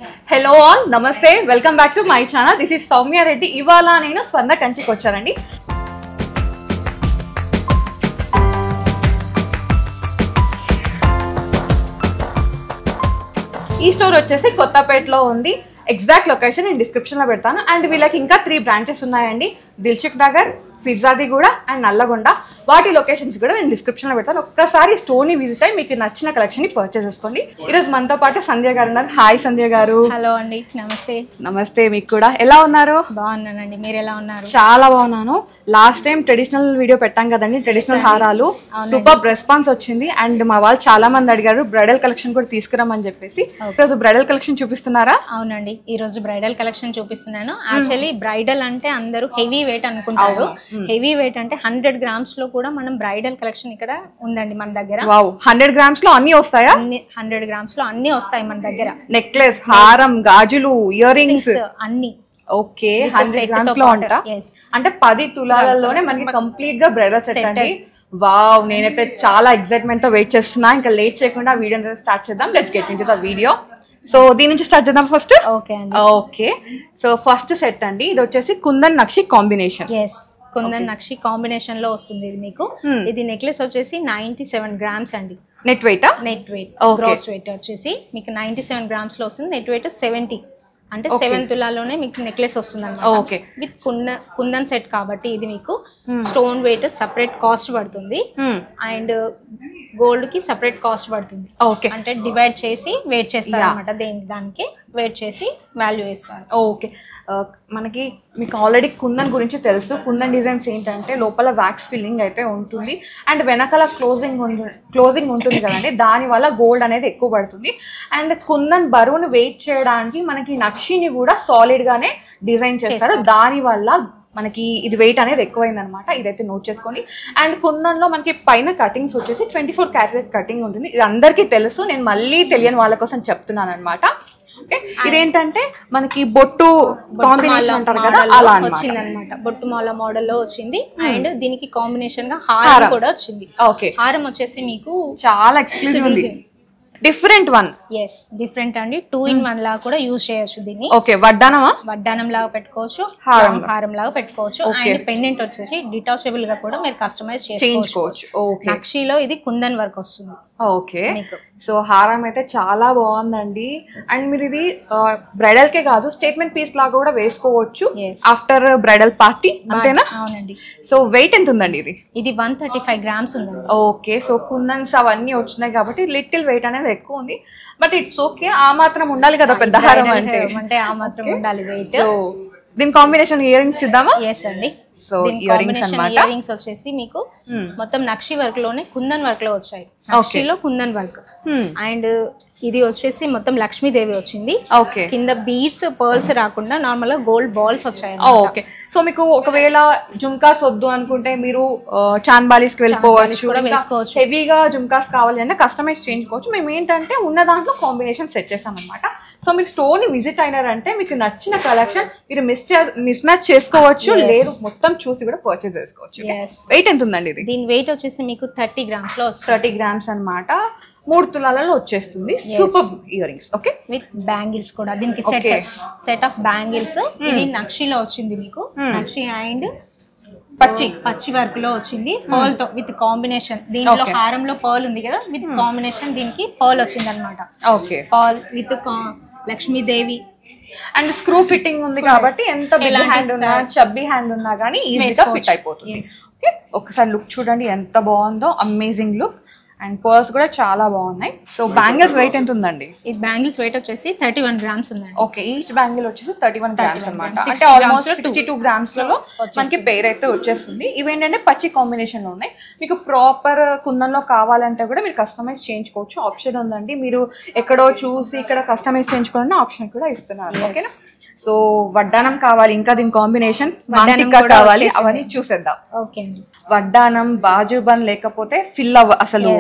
Hello all, Namaste, welcome back to my channel. This is Soumya Reddy. Ivala nenu Swarna Kanchiki vachanandi. ఈ store వచ్చేసి కొత్తపేటలో ఉంది. Exact location నేను description లో పెడతాను. అండ్ వీళ్ళకి ఇంకా 3 బ్రాంచెస్ ఉన్నాయండి. దిల్సుఖ్ నగర్, ఫిర్జాదిగూడ అండ్ నల్లగొండ. వాటి లొకేషన్స్ కూడా నేను డిస్క్రిప్షన్ లో పెడతాను. ఒక్కసారి స్టోర్ ని విజిట్ అయ్యి మీకు నచ్చిన కలెక్షన్ ని పర్చేస్ చేసుకోండి. ఈరోజు మనతో పాటు సంధ్య గారు ఉన్నారు. హాయ్ సంధ్య గారు. హలో అండి, నమస్తే. నమస్తే, మీకు కూడా. ఎలా ఉన్నారు? బాగున్నానండి, మీరు ఎలా ఉన్నారు? చాలా బాగున్నాను. లాస్ట్ టైం ట్రెడిషనల్ వీడియో పెట్టాం కదండి, ట్రెడిషనల్ హారాలు. సూపర్ రెస్పాన్స్ వచ్చింది. అండ్ మా వాళ్ళు చాలా మంది అడిగారు బ్రైడల్ కలెక్షన్ కూడా తీసుకురామని చెప్పేసి. ఈరోజు బ్రైడల్ కలెక్షన్ చూపిస్తున్నారా? అవునండి, ఈ రోజు బ్రైడల్ కలెక్షన్ చూపిస్తున్నాను. యాక్చువల్లీ బ్రైడల్ అంటే అందరూ హెవీ వెయిట్ అనుకుంటారు. హెవీ వెయిట్ అంటే 100 గ్రామ్స్ లో కూడా మనం బ్రైడల్ కలెక్షన్ ఇక్కడ ఉందండి మన దగ్గర. 100 గ్రామ్స్ లో అన్ని వస్తాయా? 100 గ్రామ్స్ లో అన్ని వస్తాయి మన దగ్గర. నెక్లెస్, హారం, గాజులు, ఇయర్ రింగ్స్ అన్ని. ఓకే, 100 గ్రామ్స్ లో ఉంటా. అంటే 10 తులాలలోనే మనకి కంప్లీట్ గా బ్రైడల్ సెట్ అండి. వావ్, నేనైతే చాలా ఎక్సైట్మెంట్ తో వెయిట్ చేస్తున్నా. ఇంకా లేట్ చేయకుండా వీడియో స్టార్ట్ చేద్దాం. Let's get into the video. So దీని నుంచి స్టార్ట్ చేద్దాం first. Okay, so first set అండి. ఇది వచ్చేసి కుందన్ నక్షి కాంబినేషన్. కుందన్ నక్షి కాంబినేషన్ లో వస్తుంది ఇది మీకు. ఇది నెక్లెస్ వచ్చేసి 97 గ్రామ్స్ అండి. నెట్ వెయిట్ గ్రాస్ వెయిట్ వచ్చేసి మీకు 97 గ్రామ్స్ లో వస్తుంది. నెట్ వెయిట్ 70 అంటే 7 తులాలోనే మీకు నెక్లెస్ వస్తుంది అన్నమాట. విత్ కుందన్ సెట్ కాబట్టి ఇది మీకు స్టోన్ వెయిట్ సపరేట్ కాస్ట్ పడుతుంది. అండ్ గోల్డ్ కి సపరేట్ కాస్ట్ పడుతుంది. అంటే డివైడ్ చేసి వెయిట్ చేస్తారు అనమాట. దానికి వెయిట్ చేసి వాల్యూ వేస్తారు. ఓకే, మనకి మీకు ఆల్రెడీ కుందన్ గురించి తెలుసు. కుందన్ డిజైన్స్ ఏంటంటే లోపల వ్యాక్స్ ఫిల్లింగ్ అయితే ఉంటుంది. అండ్ వెనకాల క్లోజింగ్ ఉంటుంది కదండి, దానివల్ల గోల్డ్ అనేది ఎక్కువ పడుతుంది. అండ్ కుందన్ బరువును వెయిట్ చేయడానికి మనకి నక్షిని కూడా సాలిడ్ గానే డిజైన్ చేస్తారు. దానివల్ల మనకి ఇది వెయిట్ అనేది ఎక్కువైంది అనమాట. ఇదైతే నోట్ చేసుకోండి. అండ్ కుందన్లో మనకి పైన కటింగ్స్ వచ్చేసి 24 క్యారెట్ కటింగ్ ఉంటుంది. ఇది అందరికీ తెలుసు, నేను మళ్ళీ తెలియని వాళ్ళ కోసం చెప్తున్నాను అనమాట. ఇదేంటంటే మనకి బొట్టు కాంబినేషన్ అంటారు కదా, అలా వచ్చింది అనమాట. బొట్టు మాల మోడల్ లో వచ్చింది. అండ్ దీనికి కాంబినేషన్ గా హారం కూడా వచ్చింది. హారం వచ్చేసి మీకు చాలా ఎక్స్క్లూజివ్ ఉంది, డిఫరెంట్ వన్. డిఫరెంట్ అండి. 2 in 1 లాగా కూడా యూజ్ చేయొచ్చు దీన్ని. ఓకే, వడ్డానమా? వడ్డానం లాగా పెట్టుకోవచ్చు, హారం లాగా పెట్టుకోవచ్చు. అండ్ పెండెంట్ వచ్చేసి డిటాచబుల్ గా కూడా మీరు కస్టమైజ్ చేసుకోవచ్చు. నక్షిలో ఇది కుందన్ వర్క్ వస్తుంది. ఓకే, సో హారం అయితే చాలా బాగుందండి. అండ్ మీరు ఇది బ్రైడల్ కే కాదు, స్టేట్మెంట్ పీస్ లాగా కూడా వేసుకోవచ్చు ఆఫ్టర్ బ్రైడల్ పార్టీ, అంతేనా? అవునండి. సో వెయిట్ ఎంత ఉందండి ఇది? ఇది 135 గ్రామ్స్ ఉందండి. ఓకే, సో కుందన్స్ అవన్నీ వచ్చినాయి కాబట్టి లిటిల్ వెయిట్ అనేది ఎక్కువ ఉంది. బట్ ఇట్స్ ఓకే, ఆ మాత్రం ఉండాలి కదా పెద్ద హారం అంటే. ఆ మాత్రం ఉండాలి వెయిట్. సో దీని కాంబినేషన్ ఇయర్ రింగ్స్ చూద్దామా? ఎస్ అండి. సో ఇయర్ రింగ్స్ వచ్చేసి మీకు మొత్తం నక్షి వర్క్ లోనే కుందన్ వర్క్ లో వచ్చాయి. నక్షిలో కుందన్ వర్క్. అండ్ ఇది వచ్చేసి మొత్తం లక్ష్మీదేవి వచ్చింది. కింద బీడ్స్, పర్ల్స్ రాకుండా నార్మల్ గా గోల్డ్ బాల్స్ వచ్చాయి. ఓకే, సో మీకు ఒకవేళ జుమ్కాస్ వద్దు అనుకుంటే మీరు చాన్బాలీస్ కి వెళ్ళిపోవచ్చు. హెవీగా జుమ్కాస్ కావాలి అంటే కస్టమైజ్ చేయించుకోవచ్చు. మేము ఏంటంటే ఉన్న దాంట్లో కాంబినేషన్ సెట్ చేస్తాం అనమాట. సో మీరు స్టోర్ ని విజిట్ అయినారంటే మీకు నచ్చిన కలెక్షన్ మీరు మిస్ మ్యాచ్ చేసుకోవచ్చు, లేదు మొత్తం చూసి కూడా పర్చేస్ చేసుకోవచ్చు. వెయిట్ ఎంత ఉందండి ఇది? దీని వెయిట్ వచ్చేసి మీకు 30 గ్రామ్స్ లో వస్తుంది. 30 గ్రామ్స్ అనమాట. 3 తులాలలో వచ్చేస్తుంది. Super ear rings. Okay, with bangles కూడా దీనికి సెట్ ఆఫ్ బ్యాంగిల్స్. ఇది నక్షిలో వచ్చింది మీకు. నక్షి అండ్ పచ్చి వర్క్ లో వచ్చింది. పర్ల్ తో విత్ కాంబినేషన్. దీనిలో హారంలో పర్ల్ ఉంది కదా, విత్ కాంబినేషన్ దీనికి పర్ల్ వచ్చింది అనమాట. Pearl with Lakshmidevi. And screw fitting ఉంది కాబట్టి ఎంత బిగ్ హ్యాండ్ ఉన్నా, చబ్బీ హ్యాండ్ ఉన్నా కానీ ఈజీగా ఫిట్ అయిపోతుంది. ఒకసారి లుక్ చూడండి ఎంత బాగుందో, అమేజింగ్ లుక్. అండ్ పర్ల్స్ కూడా చాలా బాగున్నాయి. సో బ్యాంగిల్స్ వెయిట్ ఎంత ఉందండి? ఈ బ్యాంగిల్స్ వెయిట్ వచ్చేసి 31 గ్రామ్స్ ఉందండి. ఓకే, ఈచ్ బ్యాంగిల్ వచ్చేసి 31 గ్రామ్స్ అనమాట. అంటే ఆల్మోస్ట్ 62 గ్రామ్స్ లలో మనకి పేర్ అయితే వచ్చేస్తుంది. ఇవేంటంటే పచ్చి కాంబినేషన్ లో ఉన్నాయి. మీకు ప్రాపర్ కుందన్లో కావాలంటే కూడా మీరు కస్టమైజ్ చేయించుకోవచ్చు. ఆప్షన్ ఉందండి. మీరు ఎక్కడో చూసి ఇక్కడ కస్టమైజ్ చేయించుకోవాలన్న ఆప్షన్ కూడా ఇస్తున్నారు. ఓకేనా? సో వడ్డానం కావాలి, ఇంకా దీని కాంబినేషన్ కావాలి, అవన్నీ చూసేద్దాం. వడ్డానం, బాజుబన్ లేకపోతే ఫిల్ అసలు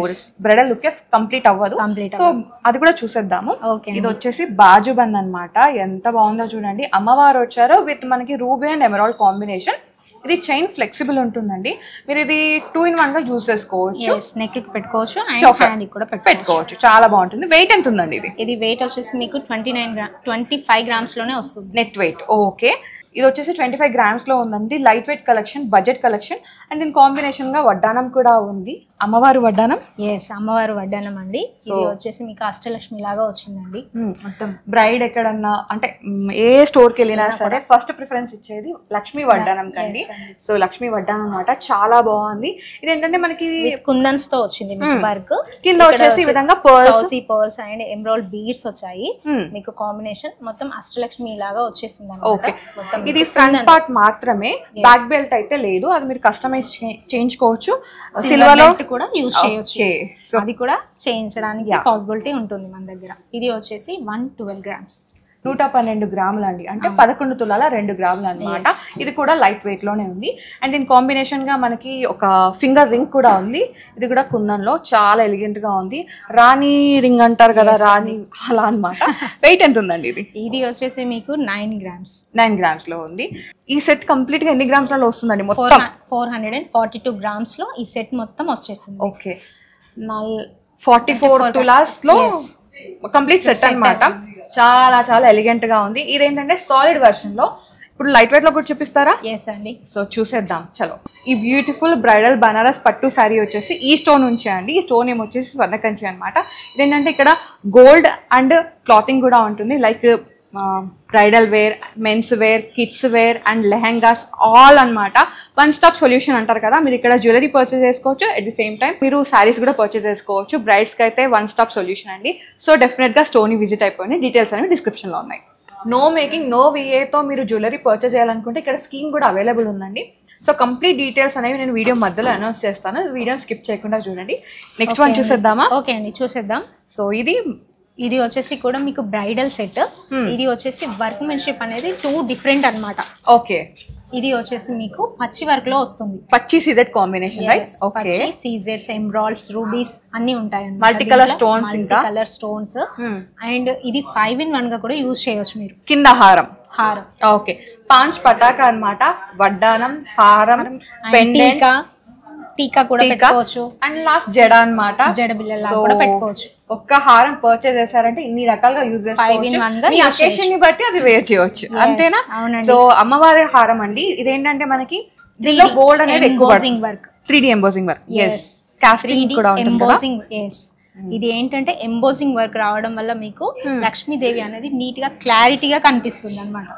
బ్రైడల్ లుక్ కంప్లీట్ అవ్వదు. సో అది కూడా చూసేద్దాము. ఇది వచ్చేసి బాజుబన్ అన్నమాట. ఎంత బాగుందో చూడండి. అమ్మవారు వచ్చారో విత్ మనకి రూబీ అండ్ ఎమరాల్డ్ కాంబినేషన్. ఇది చైన్ ఫ్లెక్సిబుల్ ఉంటుందండి, మీరు ఇది 2-in-1 గా యూజ్ చేసుకోవచ్చు. నెక్ కి పెట్టుకోవచ్చు అండ్ హ్యాండ్ కి కూడా పెట్టుకోవచ్చు. చాలా బాగుంటుంది. వెయిట్ ఎంత ఉందండి ఇది? ఇది వెయిట్ వచ్చేసి మీకు 25 గ్రామ్స్ లోనే వస్తుంది నెట్ వెయిట్. ఓకే, ఇది వచ్చేసి 25 grams లో ఉందండి. Light weight collection, budget collection. And దీని కాంబినేషన్ గా వడ్డానం కూడా ఉంది, అమ్మవారు వడ్డానం. అమ్మవారు వడ్డానం అండి. ఇది వచ్చేసి మీకు అష్టలక్ష్మి లాగా వచ్చిందండి. మొత్తం బ్రైడ్ ఎక్కడన్నా అంటే ఏ స్టోర్ కి వెళ్ళినా సరే ఫస్ట్ ప్రిఫరెన్స్ ఇచ్చేది లక్ష్మీ వడ్డానం కండి. సో లక్ష్మీ వడ్డానం అన్నమాట, చాలా బాగుంది. ఇది ఏంటంటే మనకి కుందన్స్ తో వచ్చింది వర్క్, కింద వచ్చేసి ఈ విధంగా పర్ల్స్ అండ్ ఎమరాల్డ్ బీడ్స్ వచ్చాయి. మీకు కాంబినేషన్ మొత్తం అష్టలక్ష్మి లాగా వచ్చేసింది. ఓకే, ఇది ఫ్రంట్ పార్ట్ మాత్రమే, బ్యాక్ బెల్ట్ అయితే లేదు, అది మీరు కస్టమైజ్ చేయించుకోవచ్చు. సిల్వర్ లో కూడా యూజ్ చేయొచ్చు, అది కూడా చేయించడానికి పాసిబిలిటీ ఉంటుంది మన దగ్గర. ఇది వచ్చేసి 112 grams, 112 గ్రాములు అండి, అంటే 11 తులాల 2 గ్రాములు అనమాట. ఇది కూడా లైట్ వెయిట్ లోనే ఉంది. అండ్ దీని కాంబినేషన్ గా మనకి ఒక ఫింగర్ రింగ్ కూడా ఉంది, ఇది కూడా కుందన్లో చాలా ఎలిగెంట్ గా ఉంది. రాణి రింగ్ అంటారు కదా, రాణి అలా అనమాట. వెయిట్ ఎంత ఉందండి ఇది? ఇది వచ్చేసి మీకు 9 grams. 9 grams లో ఉంది. ఈ సెట్ కంప్లీట్ గా ఎన్ని గ్రామ్స్ లో వస్తుందండి? మొత్తం 442 grams లో ఈ సెట్ మొత్తం వచ్చేసింది. ఓకే, 44 తులాస్ లో కంప్లీట్ సెట్ అన్నమాట. చాలా చాలా ఎలిగెంట్ గా ఉంది. ఇదేంటంటే సాలిడ్ వర్షన్ లో, ఇప్పుడు లైట్ వెయిట్ లో కూడా చూపిస్తారా? ఎస్ అండి. సో చూసేద్దాం చలో. ఈ బ్యూటిఫుల్ బ్రైడల్ బనారస్ పట్టు శారీ వచ్చేసి ఈ స్టోన్ ఉంచే అండి. ఈ స్టోన్ ఏమో వచ్చేసి స్వర్ణకంచి అనమాట. ఇదేంటంటే ఇక్కడ గోల్డ్ అండ్ క్లాతింగ్ కూడా ఉంటుంది, like bridal wear, men's wear, kids wear and lehengas all అన్నమాట. వన్ స్టాప్ సొల్యూషన్ అంటారు కదా, మీరు ఇక్కడ జ్యువెలరీ పర్చేస్ చేసుకోవచ్చు, అట్ ది సేమ్ టైం మీరు శారీస్ కూడా పర్చేస్ చేసుకోవచ్చు. బ్రైడ్స్ కి అయితే వన్ స్టాప్ సొల్యూషన్ అండి. సో డెఫినెట్ గా స్టోన్ విజిట్ అయిపోయింది. డీటెయిల్స్ అనేవి డిస్క్రిప్షన్ లో ఉన్నాయి. నో మేకింగ్, నో విఏతో మీరు జ్యువెలరీ పర్చేస్ చేయాలనుకుంటే ఇక్కడ స్కీమ్ కూడా అవైలబుల్ ఉందండి. సో కంప్లీట్ డీటెయిల్స్ అనేవి నేను వీడియో మధ్యలో అనౌన్స్ చేస్తాను, వీడియోని స్కిప్ చేయకుండా చూడండి. నెక్స్ట్ వన్ చూసేద్దామా? ఓకే అండి, చూసేద్దాం. సో ఇది వచ్చేసి కూడా మీకు బ్రైడల్ సెట్. ఇది వచ్చేసి వర్క్మెన్షిప్ అనేది 2 different అన్నమాట. ఓకే, ఇది వచ్చేసి మీకు పచ్చి వర్క్ లో వస్తుంది, పచ్చి సీజెడ్ కాంబినేషన్, రైట్? ఓకే, సీజెడ్స్, ఎమరాల్డ్స్, రూబీస్ అన్ని ఉంటాయి, మల్టీ కలర్ స్టోన్స్, ఇంకా కలర్ స్టోన్స్. అండ్ ఇది 5-in-1 గా కూడా యూజ్ చేయొచ్చు మీరు. కింద హారం. ఓకే, 5 పటాకా అన్నమాట, వడ్డానం, హారం, పెండెంట్, టీకా కూడా పెట్టుకోవచ్చు. అండ్ లాస్ట్ జడ అన్నమాట, జడ బిళ్ళలా కూడా పెట్టుకోవచ్చు. ఒక్క హారం పర్చేస్ చేశారంటే ఇన్ని రకాలుగా యూజ్ చేసుకోవచ్చు. మీ అకేషన్ ని బట్టి అది వేర్ చేయవచ్చు, అంతేనా? సో అమ్మవారి హారం అండి. ఇదేంటంటే మనకి దీనిలో గోల్డ్ అనేది ఎక్కువ work, 3D embossing work. yes, casting కూడా ఉంటుంది. ఇది ఏంటంటే ఎంబోసింగ్ వర్క్ రావడం వల్ల మీకు లక్ష్మీదేవి అనేది నీట్ గా క్లారిటీగా కనిపిస్తుంది అన్నమాట.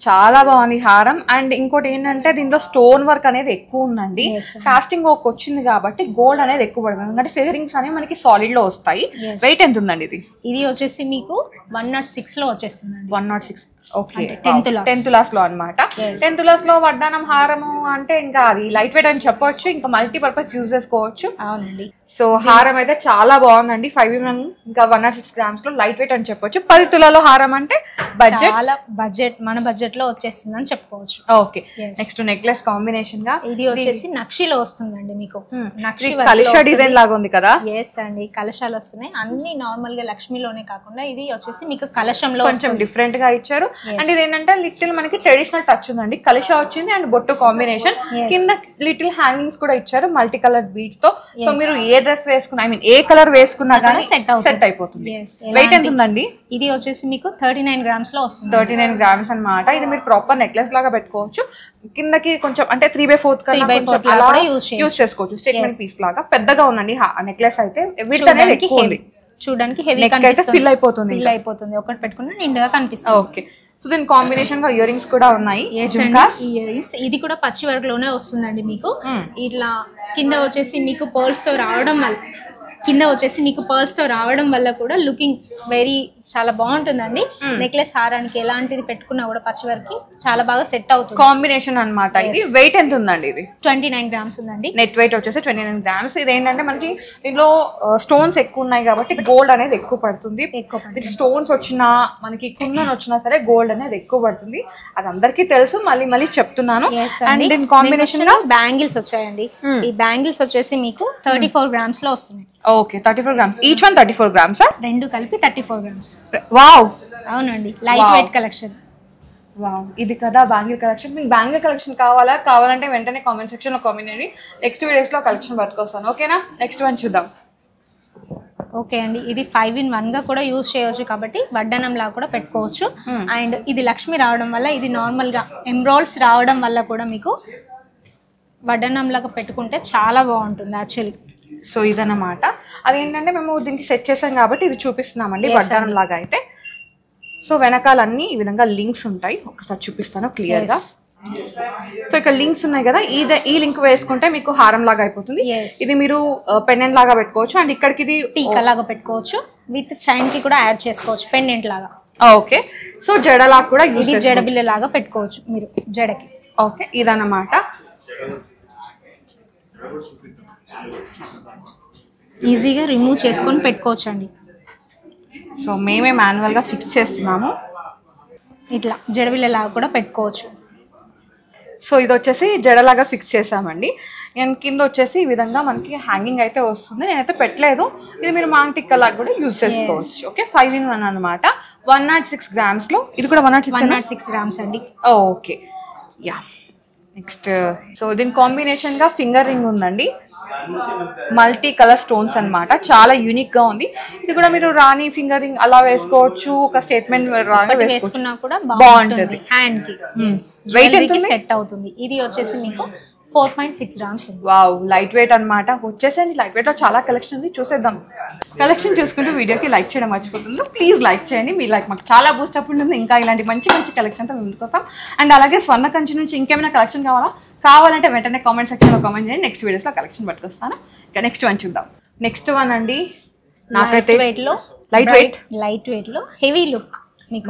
చాలా బాగుంది హారం. అండ్ ఇంకోటి ఏంటంటే దీంట్లో స్టోన్ వర్క్ అనేది ఎక్కువ ఉందండి. కాస్టింగ్ వర్క్ వచ్చింది కాబట్టి గోల్డ్ అనేది ఎక్కువ పడుతుంది, ఎందుకంటే ఫిగరింగ్స్ అనేవి మనకి సాలిడ్ లో వస్తాయి. వెయిట్ ఎంత ఉందండి ఇది? ఇది వచ్చేసి మీకు 106 లో వచ్చేస్తుంది. 106. ఓకే, 10 తులాస్ లో అనమాట. 10 తులాస్ లో వడ్డానం, హారము అంటే ఇంకా అది లైట్ వెయిట్ అని చెప్పొచ్చు, ఇంకా మల్టీపర్పస్ యూజ్ చేసుకోవచ్చు. అవునండి. సో హారం అయితే చాలా బాగుందండి. 5-in-1 ఇంకా 106 grams లో లైట్ వెయిట్ అని చెప్పొచ్చు. 10 తులాలో హారం అంటే బడ్జెట్, మన బడ్జెట్ లో వచ్చేస్తుంది అని చెప్పుకోవచ్చు. ఓకే, నెక్స్ట్ నెక్లెస్ కాంబినేషన్ గా ఇది వచ్చేసి నక్షిలో వస్తుందండి. మీకు నక్షి కలశ డిజైన్ లాగా ఉంది కదా? ఎస్ అండి, కలశాలు వస్తున్నాయి అన్ని. నార్మల్ గా లక్ష్మిలోనే కాకుండా ఇది వచ్చేసి మీకు కలశంలో కొంచెం డిఫరెంట్ గా ఇచ్చారు. అండ్ ఇది ఏంటంటే లిటిల్ మనకి ట్రెడిషనల్ టచ్ ఉందండి. కలశ వచ్చింది అండ్ బొట్టు కాంబినేషన్, కింద లిటిల్ హ్యాంగింగ్స్ కూడా ఇచ్చారు మల్టీ కలర్ బీడ్స్ తో. సో మీరు ఏ డ్రెస్ వేసుకున్నా, ఐ మీన్ ఏ కలర్ వేసుకున్నా కానీ సెట్ అయిపోతుంది. వెయిట్ ఎంత ఉందండి? ఇది వచ్చేసి మీకు 39 grams లో వస్తుంది. 39 grams అన్నమాట. ఇది మీరు ప్రాపర్ నెక్లెస్ లాగా పెట్టుకోవచ్చు. కిందకి కొంచెం అంటే 3/4 యూజ్ చేసుకోవచ్చు, స్టేట్మెంట్ పీస్ లాగా. పెద్దగా ఉందండి నెక్లెస్ అయితే, విడ్త్ అనేది ఎక్కువ ఉంది. చూడడానికి హెవీ ఫిల్ అయిపోతుంది. ఒకటి పెట్టుకున్నా నిండుగా కనిపిస్తుంది. ఓకే, సో దీని కాంబినేషన్ గా ఇయర్ రింగ్స్ కూడా ఉన్నాయి. ఇయర్ రింగ్స్ ఇది కూడా పచ్చి వర్క్ లోనే వస్తుందండి మీకు. ఇట్లా కింద వచ్చేసి మీకు పర్ల్స్ తో రావడం వల్ల కూడా లుకింగ్ వెరీ చాలా బాగుంటుందండి. నెక్లెస్ హారానికి ఎలాంటిది పెట్టుకున్నా కూడా పచ్చి వర్క్ చాలా బాగా సెట్ అవుతుంది. కాంబినేషన్ అన్నమాట. ఇది వెయిట్ ఎంత ఉందండి? ఇది 29 grams ఉందండి. నెట్ వెయిట్ వచ్చేసి 29 grams. ఇది ఏంటంటే మనకి దీనిలో స్టోన్స్ ఎక్కువ ఉన్నాయి కాబట్టి గోల్డ్ అనేది ఎక్కువ పడుతుంది. స్టోన్స్ వచ్చినా మనకి కుందన్ వచ్చినా సరే గోల్డ్ అనేది ఎక్కువ పడుతుంది, అది అందరికీ తెలుసు, మళ్ళీ చెప్తున్నాను. అండ్ దీని కాంబినేషన్ గా బ్యాంగిల్స్ వచ్చాయండి. ఈ బ్యాంగిల్స్ వచ్చేసి మీకు 34 grams లో వస్తున్నాయి. Okay, 34 grams. Each one 34 grams. రెండు కలిపి 34 grams. వావ్, అవునండి, లైట్ వెయిట్ కలెక్షన్. వావ్, ఇది కదా బ్యాంగిల్ కలెక్షన్. మీకు బ్యాంగిల్ కలెక్షన్ కావాలంటే వెంటనే కామెంట్ సెక్షన్లో కామెంట్ చేయండి. నెక్స్ట్ వీడియోస్లో కలెక్షన్ పట్టుకొస్తాను. ఓకేనా? నెక్స్ట్ వన్ చూద్దాం. ఓకే అండి, ఇది 5-in-1 గా కూడా యూజ్ చేయవచ్చు కాబట్టి వడ్డానం లాగా కూడా పెట్టుకోవచ్చు. అండ్ ఇది లక్ష్మి రావడం వల్ల, ఇది నార్మల్గా ఎమ్రాల్స్ రావడం వల్ల కూడా మీకు వడ్డానం లాగా పెట్టుకుంటే చాలా బాగుంటుంది యాక్చువల్లీ. సో ఇదన్నమాట. అదేంటంటే మేము దీనికి సెట్ చేసాం కాబట్టి ఇది చూపిస్తున్నామండి వడ్డానం లాగా అయితే. సో వెనకాలన్నీ ఈ విధంగా లింక్స్ ఉంటాయి, ఒకసారి చూపిస్తాను క్లియర్గా. సో ఇక్కడ లింక్స్ ఉన్నాయి కదా, ఈ లింక్ వేసుకుంటే మీకు హారం లాగా అయిపోతుంది. ఇది మీరు పెండెంట్ లాగా పెట్టుకోవచ్చు. అండ్ ఇక్కడికి ఇది టీకా లాగా పెట్టుకోవచ్చు, విత్ చైన్ కి కూడా యాడ్ చేసుకోవచ్చు పెండెంట్ లాగా. ఓకే. సో జడలా కూడా ఇది జడబిల్ల లాగా పెట్టుకోవచ్చు మీరు జడకి. ఓకే, ఇదన్నమాట. ఈజీగా రిమూవ్ చేసుకొని పెట్టుకోవచ్చు అండి. సో మేమే మాన్యువల్గా ఫిక్స్ చేస్తున్నాము. ఇట్లా జడబిల్ల లాగా కూడా పెట్టుకోవచ్చు. సో ఇది వచ్చేసి జడలాగా ఫిక్స్ చేసామండి. అండ్ కింద వచ్చేసి ఈ విధంగా మనకి హ్యాంగింగ్ అయితే వస్తుంది. నేనైతే పెట్టలేదు, ఇది మీరు మాంటిక్క లాగా కూడా యూజ్ చేసుకోవచ్చు. ఓకే, 5-in-1 అనమాట. 106 grams. ఇది కూడా 106 grams అండి. Okay, yeah. నెక్స్ట్, సో దీని కాంబినేషన్ గా ఫింగర్ రింగ్ ఉందండి, మల్టీ కలర్ స్టోన్స్ అన్నమాట. చాలా యూనిక్ గా ఉంది. ఇది కూడా మీరు రాణి ఫింగర్ రింగ్ అలా వేసుకోవచ్చు, ఒక స్టేట్మెంట్ వేసుకున్నా కూడా బాగుంటుంది. హ్యాండ్ కి వెయిట్ ఎంత సెట్ అవుతుంది. ఇది వచ్చేసి మీకు 4.6 grams. వావ్, లైట్ వెయిట్ అనమాట. వచ్చేసండి లైట్ వెయిట్ లో చాలా కలెక్షన్ ఉంది, చూసేద్దాం. కలెక్షన్ చూసుకుంటూ వీడియోకి లైక్ చేయడం మర్చిపోతుంది. ప్లీజ్ లైక్ చేయండి, మీ లైక్ మాకు చాలా బూస్ట్ అప్ ఉంటుంది. ఇంకా ఇలాంటి మంచి మంచి కలెక్షన్తో మేము ముందుకు వస్తాం. అండ్ అలాగే స్వర్ణ కంచి నుంచి ఇంకేమైనా కలెక్షన్ కావాలంటే వెంటనే కామెంట్ సెక్షన్లో కామెంట్ చేయండి. నెక్స్ట్ వీడియోస్లో కలెక్షన్ పట్టుకొస్తాను. ఇంకా నెక్స్ట్ వన్ చూద్దాం. నెక్స్ట్ వన్ అండి, నాకైతే లైట్ వెయిట్ లో హెవీ లుక్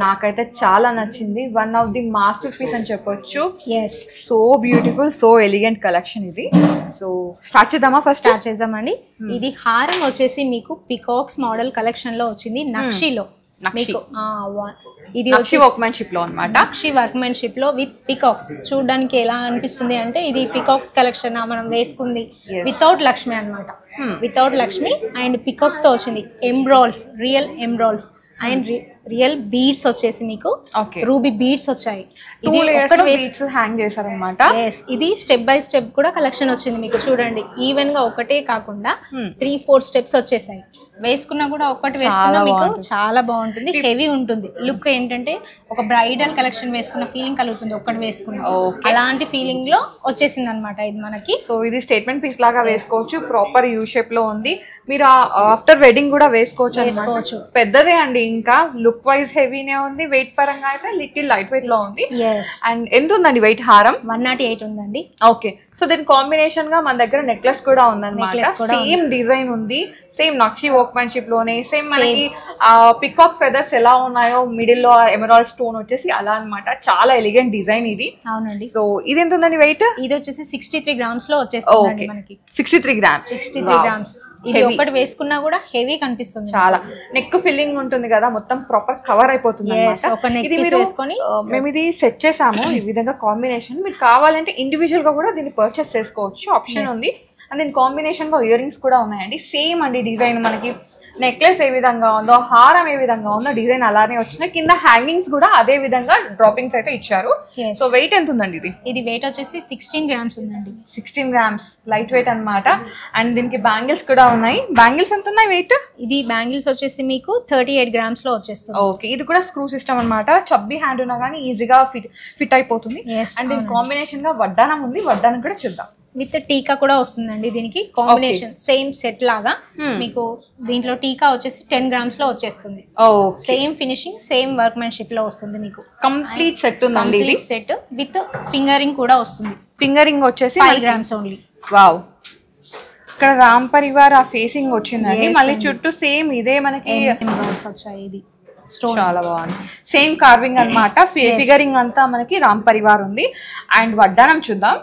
నాకైతే చాలా నచ్చింది. One of the masterpiece అని చెప్పొచ్చు. So beautiful, so elegant collection ఇది. సో స్టార్ట్ చేద్దామా? స్టార్ట్ చేద్దామండి. ఇది హారం వచ్చేసి మీకు పికాక్స్ మోడల్ కలెక్షన్ లో వచ్చింది, నక్షిలో. ఇది నక్షి వర్క్మెన్షిప్ లో అన్నమాట. నక్షి వర్క్మెన్షిప్ లో విత్ పికాక్స్. చూడడానికి ఎలా అనిపిస్తుంది అంటే ఇది పికాక్స్ కలెక్షన్ మనం వేసుకుంది వితౌట్ లక్ష్మి అన్నమాట. వితౌట్ లక్ష్మి అండ్ పికాక్స్ తో వచ్చింది. Emeralds, real emeralds and real beads వచ్చేసి మీకు రూబీ బీడ్స్ వచ్చాయి. హ్యాంగ్ చేశారన్నమాట. ఇది స్టెప్ బై స్టెప్ కూడా కలెక్షన్ వచ్చింది మీకు. చూడండి, ఈవెన్ గా ఒకటే కాకుండా 3-4 స్టెప్స్ వచ్చేసాయి. వేసుకున్నా కూడా ఒక్కటి వేసుకున్నా మీకు చాలా బాగుంటుంది. హెవీ ఉంటుంది. లుక్ ఏంటంటే ఒక బ్రైడల్ కలెక్షన్ వేసుకున్న ఫీలింగ్ కలుగుతుంది ఒక్కటి వేసుకున్నా. అలాంటి ఫీలింగ్ లో వచ్చేసింది అనమాట ఇది మనకి. సో ఇది స్టేట్మెంట్ పీస్ లాగా వేసుకోవచ్చు. ప్రాపర్ యూ షేప్ లో ఉంది. మీరు ఆఫ్టర్ వెడ్డింగ్ కూడా వేసుకోవచ్చు. పెద్దదే అండి. ఇంకా లుక్ వైజ్ హెవీనే ఉంది. వెయిట్ పరంగా అయితే లిటిల్ లైట్ వెయిట్ లో ఉంది. అండ్ ఎంత ఉందండి వెయిట్ హారం? 108 ఉందండి. ఓకే. సో దీని కాంబినేషన్ గా మన దగ్గర నెక్లెస్ కూడా ఉందన్నమాట. సేమ్ డిజైన్ ఉంది, సేమ్ నక్షి వర్క్మెన్షిప్ లోనే. సేమ్ మనకి పికాక్ ఫెదర్స్ ఎలా ఉన్నాయో మిడిల్ లో ఎమరాల్డ్ స్టోన్ వచ్చేసి అలా అన్నమాట. చాలా ఎలిగెంట్ డిజైన్ ఇది. అవునండి. సో ఇది ఎంత ఉందండి వెయిట్? ఇది వచ్చేసి 63 grams లో వచ్చేస్తుంది మనకి. 63 grams. 63 grams. ఇది ఒకటి వేసుకున్నా కూడా హెవీ కనిపిస్తుంది. చాలా నెక్ ఫిల్లింగ్ ఉంటుంది కదా, మొత్తం ప్రాపర్ కవర్ అయిపోతుంది అన్నమాట. ఇది మీరు మేము ఇది సెట్ చేసాము ఈ విధంగా కాంబినేషన్. మీరు కావాలంటే ఇండివిజువల్ గా కూడా దీన్ని పర్చేస్ చేసుకోవచ్చు, ఆప్షన్ ఉంది. అండ్ దీని కాంబినేషన్ గా ఇయర్ రింగ్స్ కూడా ఉన్నాయండి. సేమ్ అండి డిజైన్ మనకి నెక్లెస్ ఏ విధంగా ఉందో, హారం ఏ విధంగా ఉందో డిజైన్ అలానే వచ్చినాయి. కింద హ్యాంగింగ్స్ కూడా అదే విధంగా డ్రాపింగ్స్ అయితే ఇచ్చారు. సో వెయిట్ ఎంత ఉందండి ఇది? ఇది వెయిట్ వచ్చేసి 16 grams ఉందండి. 16 grams, లైట్ వెయిట్ అన్నమాట. అండ్ దీనికి బ్యాంగిల్స్ కూడా ఉన్నాయి. బ్యాంగిల్స్ ఎంత ఉన్నాయి వెయిట్? ఇది బ్యాంగిల్స్ వచ్చేసి మీకు 38 grams లో వచ్చేస్తుంది. ఓకే. ఇది కూడా స్క్రూ సిస్టమ్ అన్నమాట. చబ్బీ హ్యాండ్ ఉన్నా కానీ ఈజీగా ఫిట్ అయిపోతుంది. అండ్ దీని కాంబినేషన్ గా వడ్డానం ఉంది, వడ్డానం కూడా చూద్దాం. విత్ టీకా కూడా వస్తుందండి దీనికి కాంబినేషన్. సేమ్ సెట్ లాగా మీకు దీంట్లో టీకా వచ్చేసి 10 grams లో వచ్చేస్తుంది. సేమ్ ఫినిషింగ్, సేమ్ వర్క్మెన్షిప్ లో వస్తుంది మీకు. కంప్లీట్ సెట్ ఉందండి ఇది. సెట్ విత్ ఫింగరింగ్ కూడా వస్తుంది. ఫింగరింగ్ వచ్చేసి 5 grams ఓన్లీ. వావ్, ఇక్కడ రామ్ పరివార్ ఆ ఫేసింగ్ వచ్చిందండి. మళ్ళీ చుట్టూ సేమ్ ఇదే మనకి వచ్చాయి. ఇది చాలా బాగుంది. సేమ్ కార్వింగ్ అన్నమాట. ఫిగరింగ్ అంతా మనకి రామ్ పరివార్ ఉంది. అండ్ వడ్డానం చూద్దాం.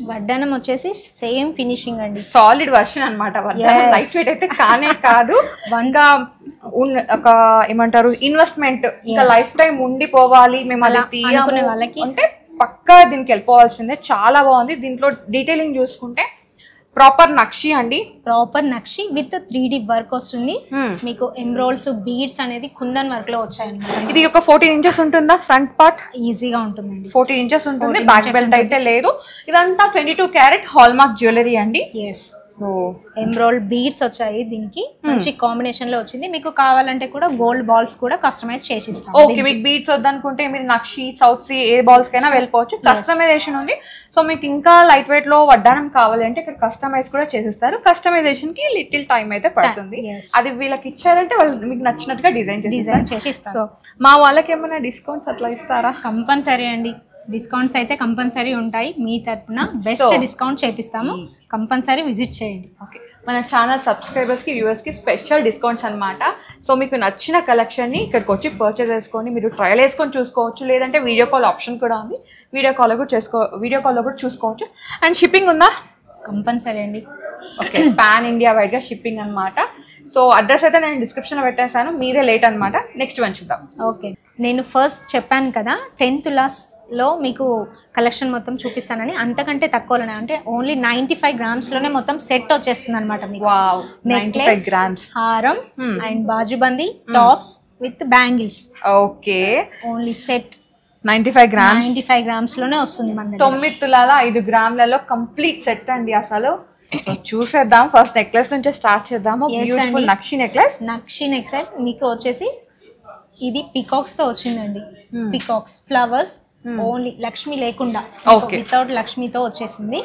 వడ్డానం వచ్చేసి సేమ్ ఫినిషింగ్ అండి. సాలిడ్ వర్షన్ అన్నమాట. వడ్డానం లైట్ వెయిట్ అయితే కానే కాదు. ఇంకా ఒక ఏమంటారు ఇన్వెస్ట్మెంట్, ఇంకా లైఫ్ టైం ఉండిపోవాలి మేము అలా తీయాలనుకునే వాళ్ళకి అంటే పక్కా దీనికి వెళ్ళిపోవాల్సిందే. చాలా బాగుంది. దీంట్లో డీటెయిలింగ్ చూసుకుంటే ప్రాపర్ నక్షి అండి, proper nakshi with 3D work వస్తుంది. మీకు ఎమ్రోల్స్ బీడ్స్ అనేది కుందన్ వర్క్ లో వచ్చాయన్నమాట. ఇది ఒక 14 ఇంచెస్ ఉంటుందా ఫ్రంట్ పార్ట్? ఈజీగా ఉంటుందండి, 14 ఇంచెస్ ఉంటుంది. బ్యాక్ బెల్ట్ అయితే లేదు. ఇదంతా 22 క్యారెట్ హాల్ మార్క్ జ్యువెలరీ అండి. ఎస్, ఎమ్రోల్ బీడ్స్ వచ్చాయి, దీనికి మంచి కాంబినేషన్ లో వచ్చింది. మీకు కావాలంటే కూడా గోల్డ్ బాల్స్ కూడా కస్టమైజ్ చేసి ఇస్తాం. ఓకే, మీకు బీడ్స్ వద్దనుకుంటే మీరు నక్షి, సౌత్ సీ ఏ బాల్స్ కైనా వెళ్ళిపోవచ్చు. కస్టమైజేషన్ ఉంది. సో మీకు ఇంకా లైట్ వెయిట్ లో వడ్డానం కావాలంటే ఇక్కడ కస్టమైజ్ కూడా చేసిస్తారు. కస్టమైజేషన్ కి లిటిల్ టైం అయితే పడుతుంది. అది వీళ్ళకి ఇచ్చారంటే వాళ్ళు మీకు నచ్చినట్టుగా డిజైన్ చేసి ఇస్తారు. సో మా వాళ్ళకి ఏమైనా డిస్కౌంట్స్ అట్లా ఇస్తారా? కంపల్సరీ అండి, డిస్కౌంట్స్ అయితే కంపల్సరీ ఉంటాయి. మీ తరఫున బెస్ట్ డిస్కౌంట్ చేపిస్తాము, కంపల్సరీ విజిట్ చేయండి. ఓకే, మన ఛానల్ సబ్స్క్రైబర్స్కి వ్యూవర్స్కి స్పెషల్ డిస్కౌంట్స్ అనమాట. సో మీకు నచ్చిన కలెక్షన్ని ఇక్కడికి వచ్చి పర్చేస్ చేసుకొని మీరు ట్రయల్ వేసుకొని చూసుకోవచ్చు. లేదంటే వీడియో కాల్ ఆప్షన్ కూడా ఉంది, వీడియో కాల్లో కూడా చూసుకోవచ్చు. అండ్ షిప్పింగ్ ఉందా? కంపల్సరీ అండి. ఓకే, పాన్ ఇండియా వైడ్గా షిప్పింగ్ అనమాట. సో అడ్రస్ అయితే నేను డిస్క్రిప్షన్లో పెట్టేశాను, మీదే లేట్ అనమాట. నెక్స్ట్ వన్ చూద్దాం. ఓకే, నేను ఫస్ట్ చెప్పాను కదా 10 తులాస్లో మీకు కలెక్షన్ మొత్తం చూపిస్తానని. అంతకంటే తక్కువలోనే, అంటే ఓన్లీ 95 గ్రామ్స్లోనే మొత్తం సెట్ వచ్చేస్తుంది అనమాట మీకు. నెక్లెస్, హారం అండ్ బాజుబందీ, tops with bangles. Okay, only set 95 గ్రామ్స్లోనే వస్తుంది మన 9 తులాల 5 గ్రాములలో కంప్లీట్ సెట్ అండి అసలు. చూసేద్దాం, ఫస్ట్ నెక్లెస్ నుంచి స్టార్ట్ చేద్దాము. బ్యూటిఫుల్ నక్షి నెక్లెస్. మీకు వచ్చేసి ఇది పికాక్స్ తో వచ్చిందండి. పికాక్స్ ఫ్లవర్స్ ఓన్లీ, లక్ష్మి లేకుండా వితౌట్ లక్ష్మితో వచ్చేసింది.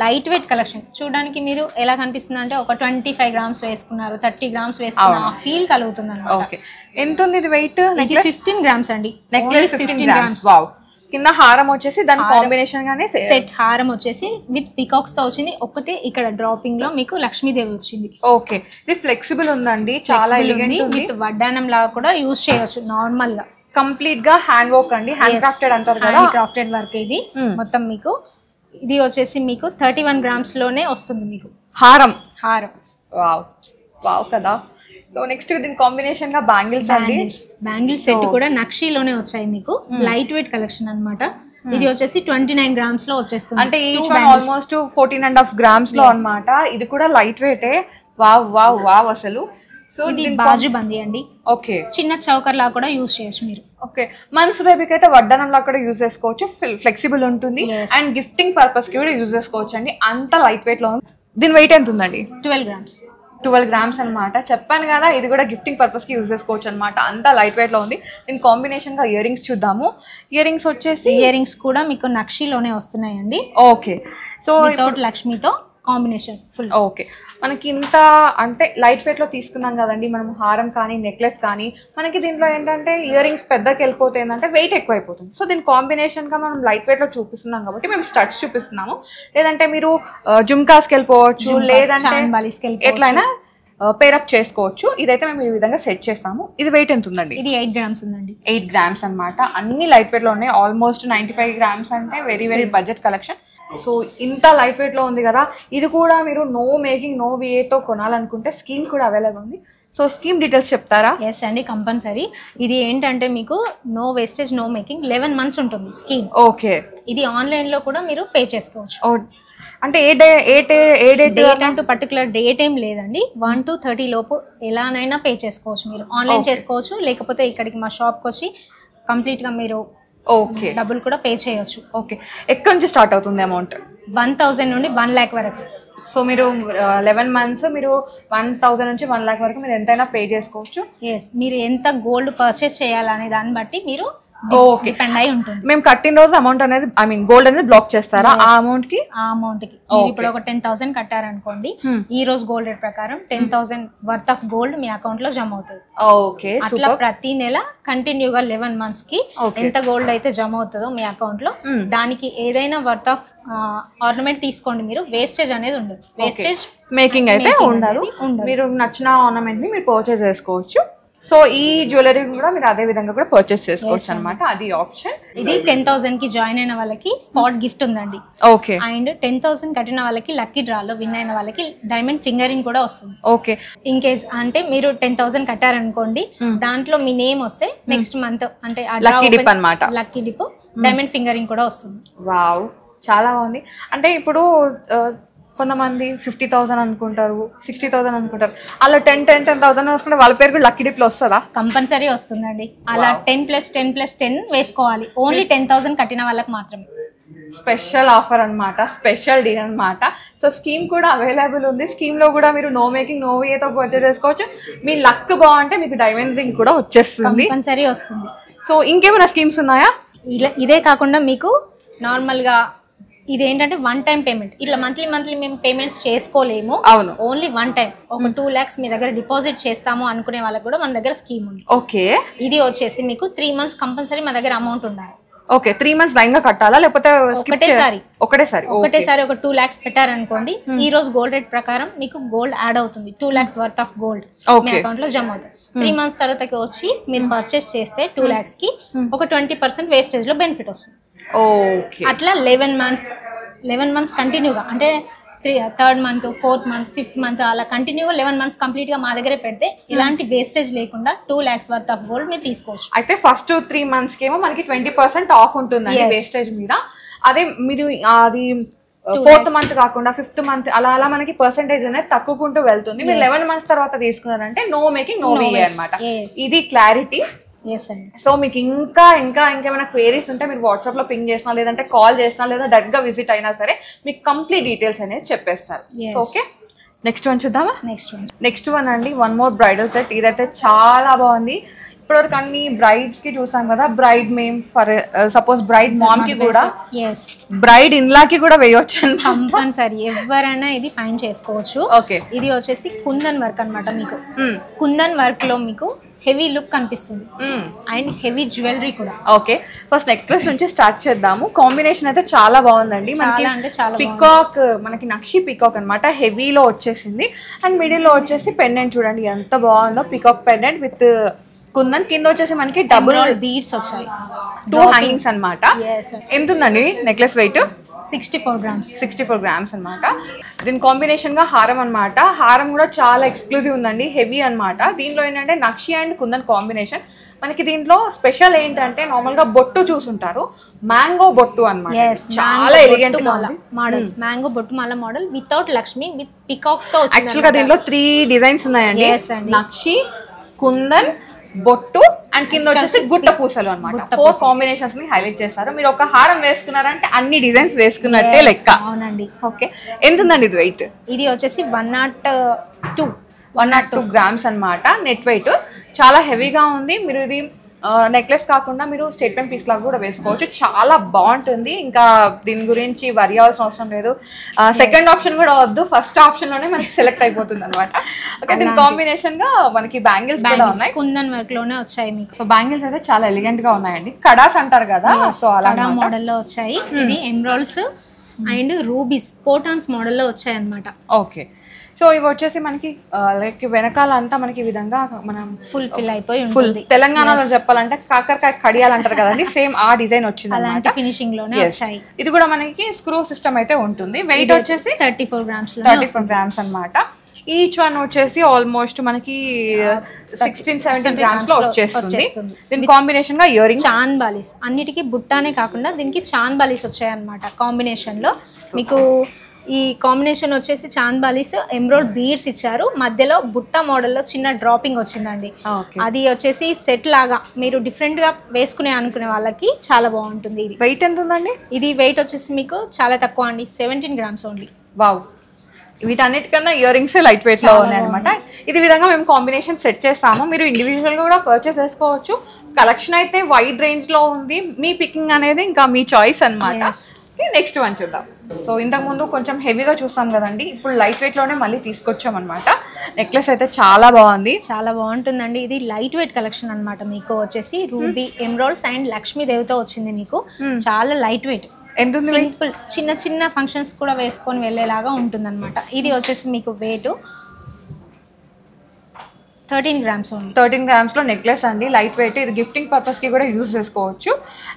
Light weight collection. చూడడానికి మీరు ఎలా కనిపిస్తుంది అంటే ఒక 25 గ్రామ్స్ వేసుకున్నారు, 30 గ్రామ్స్ వేసుకున్నారు, ఆ ఫీల్ కలుగుతుంది అనమాట. ఎంత ఉంది ఇది వెయిట్? 15 గ్రామ్స్ అండి. Necklace 15 grams. వావ్. కింద హారం వచ్చేసి దాని కాంబినేషన్ గానే సెట్ హారం వచ్చేసి విత్ పికాక్స్ తో వచ్చింది. ఒకటి ఇక్కడ డ్రాపింగ్ లో మీకు లక్ష్మీదేవి వచ్చింది. ఓకే, ఇది ఫ్లెక్సిబుల్ ఉందండి, చాలా ఎలిగెంట్ ఉంది. విత్ వడ్డానం లాగా కూడా యూజ్ చేయొచ్చు నార్మల్ గా. కంప్లీట్ గా హ్యాండ్ వర్క్ అండి, హ్యాండ్ క్రాఫ్టెడ్ అంటారు కదా, హ్యాండ్ క్రాఫ్టెడ్ వర్క్ ఇది మొత్తం. మీకు ఇది వచ్చేసి మీకు 31 గ్రామ్స్ లోనే వస్తుంది మీకు హారం. వావ్ వావ్ కదా. సో నెక్స్ట్ దీని కాంబినేషన్ గా బ్యాంగిల్స్ అండి. బ్యాంగిల్స్ సెట్ కూడా నక్షిలోనే వచ్చాయి మీకు. లైట్ వెయిట్ కలెక్షన్ అన్నమాట. ఇది వచ్చేసి 29 గ్రామ్స్ లో వచ్చేస్తుంది. అంటే ఈచ్ వన్ ఆల్మోస్ట్ 14.5 గ్రామ్స్ లో అన్నమాట. ఇది కూడా లైట్ వెయిటే. వావ్ వావ్ వావ్ అసలు. సో ఇది బాజుబందీ అండి. ఓకే, చిన్న చౌకర్ లా కూడా యూజ్ చేయొచ్చు మీరు. ఓకే, మన్స్ బేబీకి అయితే వడ్డానం లా కూడా యూజ్ చేసుకోవచ్చు, ఫ్లెక్సిబుల్ ఉంటుంది. అండ్ గిఫ్టింగ్ పర్పస్ కి కూడా యూజ్ చేసుకోవచ్చు అండి, అంత లైట్ వెయిట్ లో ఉంది. దీని వెయిట్ ఎంత ఉందండి? 12 గ్రామ్స్ అనమాట. చెప్పాను కదా, ఇది కూడా గిఫ్టింగ్ పర్పస్ కి యూజ్ చేసుకోవచ్చు అనమాట, అంతా లైట్ వెయిట్ లో ఉంది. దీని కాంబినేషన్ గా ఇయర్ రింగ్స్ చూద్దాము. ఇయర్ రింగ్స్ వచ్చేసి కూడా మీకు నక్షిలోనే వస్తున్నాయండి. ఓకే, సో వితౌట్ లక్ష్మితో కాంబినేషన్ ఫుల్. ఓకే, మనకి ఇంత అంటే లైట్ వెయిట్ లో తీసుకున్నాం కదండి మనం, హారం కానీ నెక్లెస్ కానీ. మనకి దీంట్లో ఏంటంటే ఇయర్ రింగ్స్ పెద్దకి వెళ్ళిపోతే ఏంటంటే వెయిట్ ఎక్కువ అయిపోతుంది. సో దీని కాంబినేషన్ గా మనం లైట్ వెయిట్ లో చూపిస్తున్నాం కాబట్టి మేము స్టడ్స్ చూపిస్తున్నాము. లేదంటే మీరు జుమ్కాస్కి వెళ్ళిపోవచ్చు, లేదంటే ఎట్లయినా పేరప్ చేసుకోవచ్చు. ఇదైతే మేము ఈ విధంగా సెట్ చేస్తాము. ఇది వెయిట్ ఎంత ఉందండి? ఇది 8 గ్రామ్స్ ఉందండి. 8 గ్రామ్స్ అనమాట. అన్ని లైట్ వెయిట్ లో ఉన్నాయి. ఆల్మోస్ట్ 95 గ్రామ్స్ అంటే very very budget collection. So ఇంత లైట్ వెయిట్ లో ఉంది కదా. ఇది కూడా మీరు నో మేకింగ్ నో విఏతో కొనాలనుకుంటే స్కీమ్ కూడా అవైలబుల్ ఉంది. సో స్కీమ్ డీటెయిల్స్ చెప్తారా? ఎస్ అండి, కంపల్సరీ. ఇది ఏంటంటే మీకు no wastage no making 11 months ఉంటుంది స్కీమ్. ఓకే, ఇది ఆన్లైన్ లో కూడా మీరు పే చేసుకోవచ్చు. అంటే ఏ డేట్ అంటూ పర్టికులర్ డేట్ ఏం లేదండి. 1 to 30 లోపు ఎలానైనా పే చేసుకోవచ్చు. మీరు ఆన్లైన్ చేసుకోవచ్చు, లేకపోతే ఇక్కడికి మా షాప్కి వచ్చి కంప్లీట్ గా మీరు డబ్బులు కూడా పే చేయొచ్చు. ఓకే, ఎక్కడి నుంచి స్టార్ట్ అవుతుంది అమౌంట్? 1000 నుండి 1 lakh వరకు. సో మీరు 11 months మీరు 1000 నుంచి 1 lakh వరకు మీరు ఎంతైనా పే చేసుకోవచ్చు. ఎస్, మీరు ఎంత గోల్డ్ పర్చేస్ చేయాలనే దాన్ని బట్టి మీరు డిపెండ్ అయి ఉంటుంది. మేము కట్టిన రోజు అమౌంట్ అనేది గోల్డ్ అనేది బ్లాక్ చేస్తారా? ఆ అమౌంట్ కి ఇప్పుడు ఒక 10,000 కట్టారనుకోండి, ఈ రోజు గోల్డ్ రేట్ ప్రకారం 10,000 worth of gold me account లో జమ అవుతుంది. ఓకే, అట్లా ప్రతి నెల కంటిన్యూగా 11 months కి ఎంత గోల్డ్ అయితే జమ అవుతుందో మీ అకౌంట్ లో, దానికి ఏదైనా వర్త్ ఆఫ్ ఆర్నమెంట్ తీసుకోండి. మీరు వేస్టేజ్ అనేది ఉండదు. వేస్టేజ్ మేకింగ్ అయితే ఉండదు. మీరు నచ్చిన ఆర్నమెంట్ ని మీరు పర్చేస్ చేసుకోవచ్చు. సో ఈ జ్యువెలరీ కూడా మీరు అదే విధంగా కూడా పర్చేస్ చేసుకోవచ్చు అనమాట, అది ఆప్షన్. ఇది 10,000 కి జాయిన్ అయిన వాళ్ళకి స్పాట్ గిఫ్ట్ ఉందండి. ఓకే, అండ్ 10,000 కట్టిన వాళ్ళకి లక్కీ డ్రాలో విన్ అయిన వాళ్ళకి డైమండ్ ఫింగరింగ్ కూడా వస్తుంది. ఓకే, ఇన్ కేస్ అంటే మీరు 10,000 కట్టారనుకోండి, దాంట్లో మీ నేమ్ వస్తే నెక్స్ట్ మంత్ అంటే లక్కీ డిప్ అన్నమాట, లక్కీ డిప్ డైమండ్ ఫింగరింగ్ కూడా వస్తుంది. వావ్, చాలా బాగుంది. అంటే ఇప్పుడు కొంతమంది 50,000 అనుకుంటారు, 60,000 అనుకుంటారు. అలా 10,000 వేసుకుంటే వాళ్ళ పేరు కూడా లక్కీ డిప్లో వస్తుందా? కంపల్సరీ వస్తుందండి. అలా 10+10+10 వేసుకోవాలి. ఓన్లీ 10,000 కట్టిన వాళ్ళకి మాత్రమే. స్పెషల్ ఆఫర్ అనమాట, స్పెషల్ డీల్ అనమాట. సో స్కీమ్ కూడా అవైలబుల్ ఉంది. స్కీమ్లో కూడా మీరు నో మేకింగ్ నో వేతో పర్చేస్ చేసుకోవచ్చు. మీ లక్ బాగుంటే మీకు డైమండ్ రింగ్ కూడా వచ్చేస్తుంది, కంపల్సరీ వస్తుంది. సో ఇంకేమైనా స్కీమ్స్ ఉన్నాయా? ఇదే కాకుండా మీకు నార్మల్గా ఇదేంటంటే 1 టైం పేమెంట్. ఇట్లా మంత్లీ మేము పేమెంట్స్ చేసుకోలేము. అవును, ఓన్లీ 1 టైం. ఒక 2 lakhs మీ దగ్గర డిపాజిట్ చేస్తాము అనుకునే వాళ్ళకి కూడా మన దగ్గర స్కీమ్ ఉంది. ఓకే, ఇది వచ్చేసి మీకు 3 months కంపల్సరీ మా దగ్గర అమౌంట్ ఉండాలి. ఓకే, 3 months లైన్ గా కట్టాలా లేకపోతే ఒకటేసారి ఒక 2 lakhs పెట్టారనుకోండి, ఈ రోజు గోల్డ్ రేట్ ప్రకారం మీకు గోల్డ్ యాడ్ అవుతుంది. 2 lakhs worth of gold me account లో జమ అవుతుంది. 3 months తర్వాతకి వచ్చి మీరు పర్చేస్ చేస్తే 2 lakhs కి ఒక 20% వేస్టేజ్ లో బెనిఫిట్ వస్తుంది. అట్లా 11 months కంటిన్యూగా, అంటే 3rd month 4th month 5th month అలా కంటిన్యూగా 11 months కంప్లీట్ గా మా దగ్గరే పెడితే ఇలాంటి వేస్టేజ్ లేకుండా 2 lakhs వర్త్ ఆఫ్ గోల్డ్ మీరు తీసుకోవచ్చు. అయితే ఫస్ట్ 3 months కేమో మనకి 20% ఆఫ్ ఉంటుందండి వేస్టేజ్ మీద. అదే మీరు అది 4th month కాకుండా 5th month అలా మనకి పర్సెంటేజ్ అనేది తక్కువకుంటూ వెళ్తుంది. మీరు 11 months తర్వాత తీసుకున్నారంటే నో మేకింగ్ నో వే అనమాట. ఇది క్లారిటీ. సో మీకు ఇంకేమైనా క్వేరీస్ ఉంటే మీరు వాట్సాప్ లో పింగ్ చేసినా, లేదంటే కాల్ చేసినా, లేదా డైరెక్ట్ గా విజిట్ అయినా సరే మీకు కంప్లీట్ డీటెయిల్స్ అనేది చెప్పేస్తారు. ఓకే, నెక్స్ట్ వన్ చూద్దామా? నెక్స్ట్ వన్ అండి, 1 more బ్రైడల్ సెట్. ఇదైతే చాలా బాగుంది. ఇప్పటివరకు అన్ని బ్రైడ్స్ కి చూసాం కదా, bride mom for suppose bride mom కి కూడా, బ్రైడ్ ఇన్లా కి కూడా వేయొచ్చు కంపల్సరీ. ఎవరైనా ఇది ఫైన్ చేసుకోవచ్చు. ఓకే, ఇది వచ్చేసి కుందన్ వర్క్ అన్నమాట. మీకు కుందన్ వర్క్ లో మీకు హెవీ లుక్ కనిపిస్తుంది అండ్ హెవీ జ్యువెలరీ కూడా. ఓకే, ఫస్ట్ నెక్లెస్ నుంచి స్టార్ట్ చేద్దాము. కాంబినేషన్ అయితే చాలా బాగుందండి. మనకి పికాక్, మనకి నక్షి పికాక్ అనమాట, హెవీలో వచ్చేసింది. అండ్ మిడిల్ లో వచ్చేసి పెండెంట్ చూడండి ఎంత బాగుందో, పికాక్ పెండెంట్ విత్ కుందన్. కింద వచ్చేసి మనకి డబుల్ బీడ్స్ వచ్చాయి, 2 హ్యాంగింగ్స్ అనమాట. ఎంత ఉందండి నెక్లెస్ వెయిట్? 64 grams అనమాట. దీని కాంబినేషన్ గా హారం అనమాట. హారం కూడా చాలా ఎక్స్క్లూజివ్ ఉందండి, హెవీ అనమాట. దీనిలో ఏంటంటే నక్షి అండ్ కుందన్ కాంబినేషన్. మనకి దీంట్లో స్పెషల్ ఏంటంటే నార్మల్ గా బొట్టు చూసుంటారు, మ్యాంగో బొట్టు అనమాట. చాలా ఎలిగెంట్ మోడల్, మ్యాంగో బొట్టు మాల model without Lakshmi, with peacocks తో. యాక్చువల్ గా దీనిలో 3 డిజైన్స్ ఉన్నాయండి, నక్షి, కుందన్, బొట్టు అండ్ కింద వచ్చేసి గుట్ట పూసలు అనమాట. 4 కాంబినేషన్స్ ని హైలైట్ చేస్తారు. మీరు ఒక హారం వేసుకున్నారంటే అన్ని డిజైన్స్ వేసుకున్నట్టే లెక్క. అవునండి. ఓకే, ఎంత ఉందండి ఇది వెయిట్? ఇది వచ్చేసి 102 grams అనమాట నెట్ వెయిట్. చాలా హెవీగా ఉంది. మీరు ఇది నెక్లెస్ కాకుండా మీరు స్టేట్మెంట్ పీస్ లాగా కూడా వేసుకోవచ్చు. చాలా బాగుంటుంది. ఇంకా దీని గురించి వరి అవ్వాల్సిన అవసరం లేదు. సెకండ్ ఆప్షన్ కూడా వద్దు, ఫస్ట్ ఆప్షన్ లోనే మనకి సెలెక్ట్ అయిపోతుంది అనమాట. ఓకే, దీని కాంబినేషన్ గా మనకి బ్యాంగిల్స్ కూడా ఉన్నాయి, కుందన్ వర్క్ లోనే వచ్చాయి మీకు. సో బ్యాంగిల్స్ అయితే చాలా ఎలిగెంట్ గా ఉన్నాయండి. కడాస్ అంటారు కదా, సో అలా మోడల్ లో వచ్చాయి. ఇది ఎమరాల్డ్స్ అండ్ రూబీస్ పోటాన్స్ మోడల్ లో వచ్చాయి అనమాట. ఓకే, సో ఇవి వచ్చేసి మనకి లైక్ వెనకాల అంతా మనకి ఈ విధంగా మనం ఫుల్ అయిపోయి ఫుల్ తెలంగాణలో చెప్పాలంటే కాకరకాయ కడియాలు అంటారు కదండి, సేమ్ ఆ డిజైన్ వచ్చింది అలాంటి ఫినిషింగ్ లోనే వచ్చాయి. ఇది కూడా మనకి స్క్రూ సిస్టమ్ అయితే ఉంటుంది. వెయిట్ వచ్చేసి 34 grams అన్నమాట. ఈచ్ వన్ వచ్చేసి ఆల్మోస్ట్ మనకి 16-17 grams లో వచ్చేస్తుంది. దీని కాంబినేషన్ గా ఇయర్ రింగ్స్, చాన్ బాలీస్, అన్నిటికీ బుట్టానే కాకుండా దీనికి చాన్ బాలీస్ వచ్చాయి అనమాట కాంబినేషన్ లో. మీకు ఈ కాంబినేషన్ వచ్చేసి చాన్ బాలీస్, ఎమరాల్డ్ బీడ్స్ ఇచ్చారు, మధ్యలో బుట్ట మోడల్లో చిన్న డ్రాపింగ్ వచ్చిందండి. అది వచ్చేసి సెట్ లాగా మీరు డిఫరెంట్ గా వేసుకునే అనుకునే వాళ్ళకి చాలా బాగుంటుంది. ఇది వెయిట్ ఎంత ఉందండి? ఇది వెయిట్ వచ్చేసి మీకు చాలా తక్కువ అండి, 17 grams ఓన్లీ. వావ్, వీటన్నిటికన్నా ఇయర్ రింగ్స్ లైట్ వెయిట్ లో ఉన్నాయి అనమాట. ఇది విధంగా మేము కాంబినేషన్ సెట్ చేస్తాము. మీరు ఇండివిజువల్ గా కూడా పర్చేస్ చేసుకోవచ్చు. కలెక్షన్ అయితే వైడ్ రేంజ్ లో ఉంది. మీ పికింగ్ అనేది ఇంకా మీ చాయిస్ అనమాట. నెక్స్ట్ వన్ చూద్దాం. సో ఇంతకు ముందు కొంచెం హెవీగా చూస్తాం కదండి, ఇప్పుడు లైట్ వెయిట్ లోనే మళ్ళీ తీసుకొచ్చాం అనమాట. నెక్లెస్ అయితే చాలా బాగుంది, చాలా బాగుంటుందండి. ఇది లైట్ వెయిట్ కలెక్షన్ అనమాట. మీకు వచ్చేసి రూబీ, ఎమరాల్డ్స్ అండ్ లక్ష్మీదేవితో వచ్చింది. మీకు చాలా లైట్ వెయిట్, సింపుల్ చిన్న చిన్న ఫంక్షన్స్ కూడా వేసుకొని వెళ్ళేలాగా ఉంటుంది అనమాట. ఇది వచ్చేసి మీకు వెయిట్ 13 grams ఓన్లీ. 13 grams లో నెక్లెస్ అండి, లైట్ వెయిట్. ఇది గిఫ్టింగ్ పర్పస్ కి కూడా యూజ్ చేసుకోవచ్చు.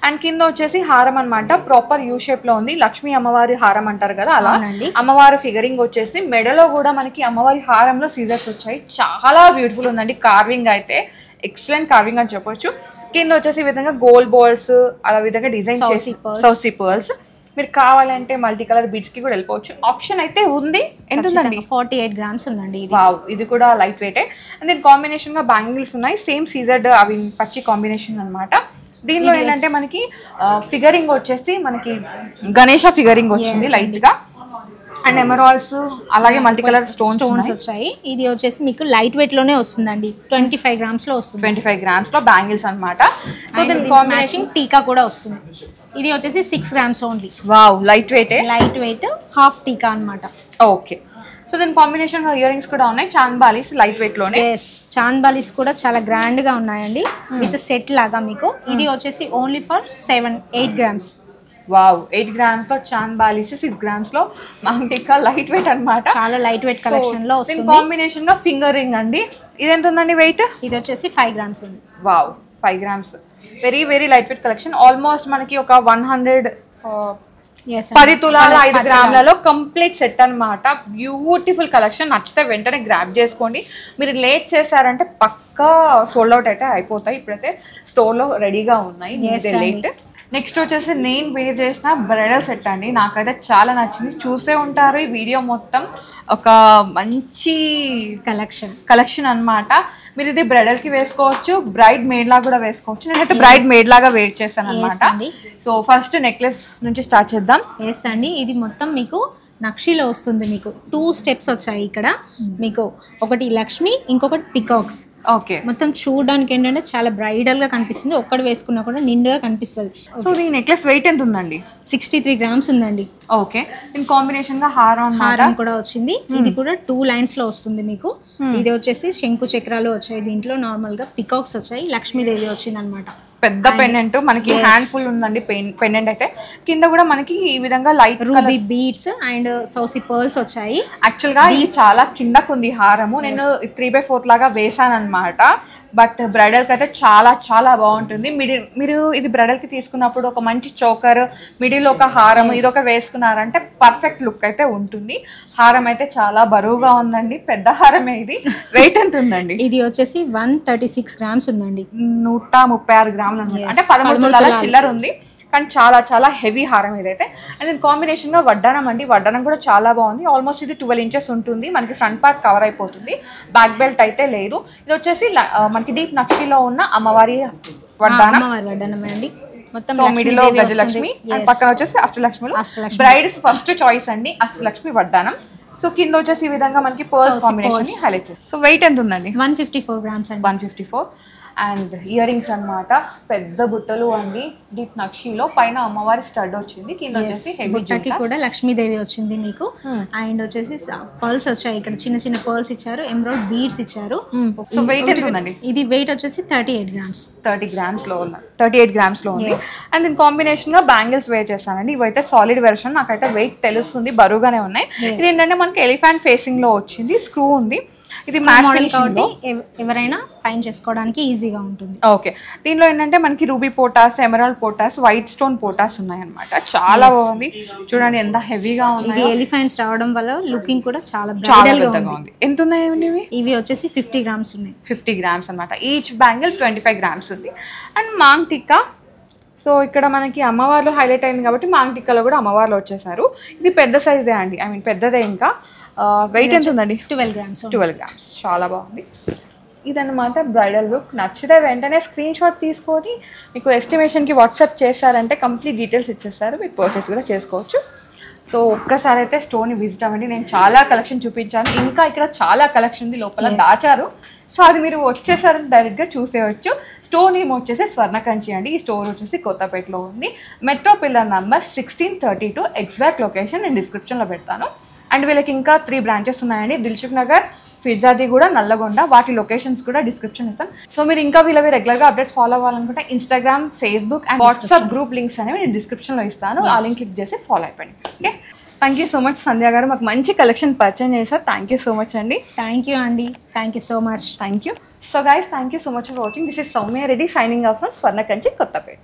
అండ్ కింద వచ్చేసి హారం అనమాట, ప్రాపర్ యూ షేప్ లో ఉంది. లక్ష్మీ అమ్మవారి హారం అంటారు కదా, అలా అమ్మవారి ఫిగరింగ్ వచ్చేసి మెడలో కూడా మనకి అమ్మవారి హారంలో సీజర్స్ వచ్చాయి. చాలా బ్యూటిఫుల్ ఉందండి. కార్వింగ్ అయితే ఎక్సలెంట్ కార్వింగ్ అని చెప్పొచ్చు. కింద వచ్చేసి ఈ విధంగా గోల్డ్ బాల్స్ అలా విధంగా డిజైన్ చేసి సౌసీ పర్ల్స్. మీరు కావాలంటే మల్టీ కలర్ బీడ్స్ కి కూడా వెళ్ళిపోవచ్చు. ఆప్షన్ అయితే ఉంది. ఎంత ఉందండి? 48 గ్రామ్స్ ఉందండి. వావ్, ఇది కూడా లైట్ వెయిటే. అండ్ దీని కాంబినేషన్ గా బ్యాంగిల్స్ ఉన్నాయి, సేమ్ సీజర్డ్ అవి పచ్చి కాంబినేషన్ అన్నమాట. దీనిలో ఏంటంటే మనకి ఫిగరింగ్ వచ్చేసి మనకి గణేష ఫిగరింగ్ వచ్చింది లైట్ గా, అండ్ ఎమరాల్డ్స్ అలాగే మల్టీ కలర్ స్టోన్స్ వచ్చాయి. ఇది వచ్చేసి మీకు లైట్ వెయిట్ లోనే వస్తుందండి, 25 గ్రామ్స్ లో వస్తుంది. 25 గ్రామ్స్ లో బ్యాంగిల్స్ అన్నమాట. సో దీని మ్యాచింగ్ టీకా కూడా వస్తుంది. ఇది వచ్చేసి 6 grams only. Wow, light weight half టీకా అన్నమాట. ఓకే. సో దీని కాంబినేషన్ గా ఇయర్ రింగ్స్ కూడా ఉన్నాయి, చాంద్ బాలీస్ లైట్ వెయిట్ లోనే. చాంద్ బాలీస్ కూడా చాలా గ్రాండ్ గా ఉన్నాయండి, విత్ సెట్ లాగా మీకు. ఇది వచ్చేసి only for 8 grams. Wow, 8 grams లో చాంద్ బాలీస్, 6 గ్రామ్స్ లో మాంటికా లైట్ వెయిట్ అన్నమాట. చాలా లైట్ వెయిట్ కలెక్షన్ లో వస్తుంది. కాంబినేషన్ గా ఫింగర్ రింగ్ అండి. ఇది ఎంత ఉందండి వెయిట్? ఇది వచ్చేసి 5 గ్రామ్స్ ఉంది. Wow, 5 grams, very very light weight collection. Almost మనకి ఒక 10 తులాల 5 గ్రాములలో కంప్లీట్ సెట్ అన్నమాట. Beautiful collection. నచ్చితే వెంటనే గ్రాబ్ చేసుకోండి. మీరు లేట్ చేశారంటే పక్కా సోల్డ్ అవుట్ అయితే అయిపోతాయి. ఇప్పుడైతే స్టోర్ లో రెడీగా ఉన్నాయి. లేట్. నెక్స్ట్ వచ్చేసి నేను వేర్ చేసిన బ్రైడల్ సెట్ అండి. నాకైతే చాలా నచ్చింది. చూసే ఉంటారు ఈ వీడియో మొత్తం. ఒక మంచి కలెక్షన్ అన్నమాట. మీరు ఇది బ్రైడల్ కి వేసుకోవచ్చు, బ్రైడ్ మేడ్ లాగా కూడా వేసుకోవచ్చు. నేనైతే బ్రైడ్ మేడ్ లాగా వేర్ చేశాను అన్నమాట. సో ఫస్ట్ నెక్లెస్ నుంచి స్టార్ట్ చేద్దాం. ఎస్ అండి, ఇది మొత్తం మీకు నక్షిలో వస్తుంది. మీకు 2 స్టెప్స్ వచ్చాయి ఇక్కడ. మీకు ఒకటి లక్ష్మి, ఇంకొకటి పికాక్స్. ఓకే. మొత్తం చూడడానికి ఏంటంటే చాలా బ్రైడల్ గా కనిపిస్తుంది. ఒక్కటి వేసుకున్నా కూడా నిండుగా కనిపిస్తుంది. సో ఈ నెక్లెస్ వెయిట్ ఎంత ఉందండి? 63 గ్రామ్స్ ఉందండి. ఓకే. దీని కాంబినేషన్ గా హారం కూడా వచ్చింది. ఇది కూడా 2 లైన్స్ లో వస్తుంది మీకు. ఇది వచ్చేసి శంకు చక్రాలు వచ్చాయి. దీంట్లో నార్మల్ గా పికాక్స్ వచ్చాయి, లక్ష్మీదేవి వచ్చింది అనమాట. పెద్ద పెండెంట్ మనకి హ్యాండ్ ఫుల్ ఉందండి. పెండెంట్ అయితే కింద కూడా మనకి ఈ విధంగా లైట్ రూబీ బీడ్స్ అండ్ సౌసీ పర్ల్స్ వచ్చాయి. యాక్చువల్ గా ఇది చాలా కిందకు ఉంది హారము. నేను 3/4 లాగా వేసాను అనమాట. బట్ బ్రైడల్ కి అయితే చాలా చాలా బాగుంటుంది. మీరు ఇది బ్రైడల్ కి తీసుకున్నప్పుడు ఒక మంచి చోకర్, మిడిల్ ఒక హారం, ఇది ఒక వేసుకున్నారంటే పర్ఫెక్ట్ లుక్ అయితే ఉంటుంది. హారం అయితే చాలా బరువుగా ఉందండి, పెద్ద హారమే ఇది. వెయిట్ ఎంత ఉందండి? ఇది వచ్చేసి 136 గ్రామ్స్ ఉందండి. 136 గ్రాములు అనమాట. అంటే 13 తులాల చిల్లర ఉంది, కానీ చాలా చాలా హెవీ హారం ఇదైతే. అండ్ దీని కాంబినేషన్ గా వడ్డానం అండి. వడ్డానం కూడా చాలా బాగుంది. ఆల్మోస్ట్ ఇది 12 ఇంచెస్ ఉంటుంది. మనకి ఫ్రంట్ పార్ట్ కవర్ అయిపోతుంది, బ్యాక్ బెల్ట్ అయితే లేదు. ఇది వచ్చేసి మనకి డీప్ నక్షిలో ఉన్న అమ్మవారి వడ్డానం అండి. మొత్తం మిడిల్ లో గజలక్ష్మి, పక్కన వచ్చేసి అష్టలక్ష్ములు. బ్రైడ్స్ ఫస్ట్ చాయిస్ అండి అష్టలక్ష్మి వడ్డానం. సో కింద వచ్చేసి ఈ విధంగా మనకి pearls combination highlight. So weight ఎంత ఉందండి? 154 గ్రామ్స్ అండి. 154. అండ్ ఇయర్ రింగ్స్ అనమాట, పెద్ద బుట్టలు అండి. డీప్ నక్షిలో పైన అమ్మవారి స్టడ్ వచ్చింది, కింద వచ్చేసి బుట్టకి కూడా లక్ష్మీదేవి వచ్చింది మీకు. అండ్ వచ్చేసి పర్ల్స్ వచ్చాయి. ఇక్కడ చిన్న చిన్న పర్ల్స్ ఇచ్చారు, ఎమరాల్డ్ బీడ్స్ ఇచ్చారు. సో వెయిట్ ఎంత ఉందండి? ఇది వెయిట్ వచ్చేసి 38 గ్రామ్స్. 38 గ్రామ్స్ లో ఉంది. అండ్ దీని కాంబినేషన్ గా బ్యాంగిల్స్ వేర్ చేస్తానండి. ఇవైతే సాలిడ్ వెర్షన్, నాకైతే వెయిట్ తెలుస్తుంది, బరువుగానే ఉన్నాయి. ఇది ఏంటంటే మనకి ఎలిఫెంట్ ఫేసింగ్ లో వచ్చింది, స్క్రూ ఉంది. ఇది మ్యాట్ ఫినిష్ కాబట్టి ఎవరైనా ఫైన్ చేసుకోవడానికి ఈజీగా ఉంటుంది. ఓకే. దీనిలో ఏంటంటే మనకి రూబీ పోటాస్, ఎమరాల్డ్ పోటాస్, వైట్ స్టోన్ పోటాస్ ఉన్నాయి అనమాట. చాలా బాగుంది. చూడండి ఎంత హెవీగా ఉంది. ఇవి ఎలిఫెంట్స్ రావడం వల్ల లుకింగ్ కూడా చాలా పెద్దగా ఉంది. ఎంత ఉన్నాయండి ఇవి? ఇవి వచ్చేసి 50 గ్రామ్స్ ఉన్నాయి. 50 గ్రామ్స్ అనమాట. ఈచ్ బ్యాంగిల్ 25 గ్రామ్స్ ఉంది. అండ్ మాంగ్ టిక్కా. సో ఇక్కడ మనకి అమ్మవార్లు హైలైట్ అయింది కాబట్టి మాంగ్ టిక్కాలో కూడా అమ్మవార్లు వచ్చేసారు. ఇది పెద్ద సైజే అండి, ఐ మీన్ పెద్దదే. ఇంకా వెయిట్ ఎంత ఉందండి? 12 గ్రామ్స్. 12 గ్రామ్స్. చాలా బాగుంది. ఇదన్నమాట బ్రైడల్ లుక్. నచ్చితే వెంటనే స్క్రీన్ షాట్ తీసుకొని మీకు ఎస్టిమేషన్కి వాట్సాప్ చేశారంటే కంప్లీట్ డీటెయిల్స్ ఇచ్చేస్తారు, మీరు పర్చేస్ కూడా చేసుకోవచ్చు. సో ఒక్కసారి అయితే స్టోర్ని విజిట్ అవ్వండి. నేను చాలా కలెక్షన్ చూపించాను, ఇంకా ఇక్కడ చాలా కలెక్షన్ ఉంది లోపల దాచారు. సో అది మీరు వచ్చేసారని డైరెక్ట్గా చూసేయచ్చు. స్టోర్ నేమ్ వచ్చేసి స్వర్ణకంచి అండి. ఈ స్టోర్ వచ్చేసి కొత్తపేటలో ఉంది. Metro pillar number 1632. Exact location నేను డిస్క్రిప్షన్లో పెడతాను. అండ్ వీళ్ళకి ఇంకా 3 బ్రాంచెస్ ఉన్నాయండి. దిల్సుఖ్ నగర్, ఫిర్జాదిగూడ, నల్లగొండ. వాటి లొకేషన్స్ కూడా డిస్క్రిప్షన్ ఇస్తాను. సో మీరు ఇంకా వీళ్ళవి రెగ్యులర్గా అప్డేట్స్ ఫాలో అవ్వాలనుకుంటే Instagram, Facebook and WhatsApp group links అనేవి నేను డిస్క్రిప్షన్లో ఇస్తాను. ఆ లింక్ క్లిక్ చేసి ఫాలో అయిపోయింది. Okay, thank you so much Sandhya garu, మాకు మంచి కలెక్షన్ పరిచయం చేశారు. థ్యాంక్ యూ సో మచ్ అండి. థ్యాంక్ యూ అండి. Thank you so much. Thank you. So guys, thank you so much for watching. This is Soumya Reddy signing off from Swarnakanchi, Kothapeta.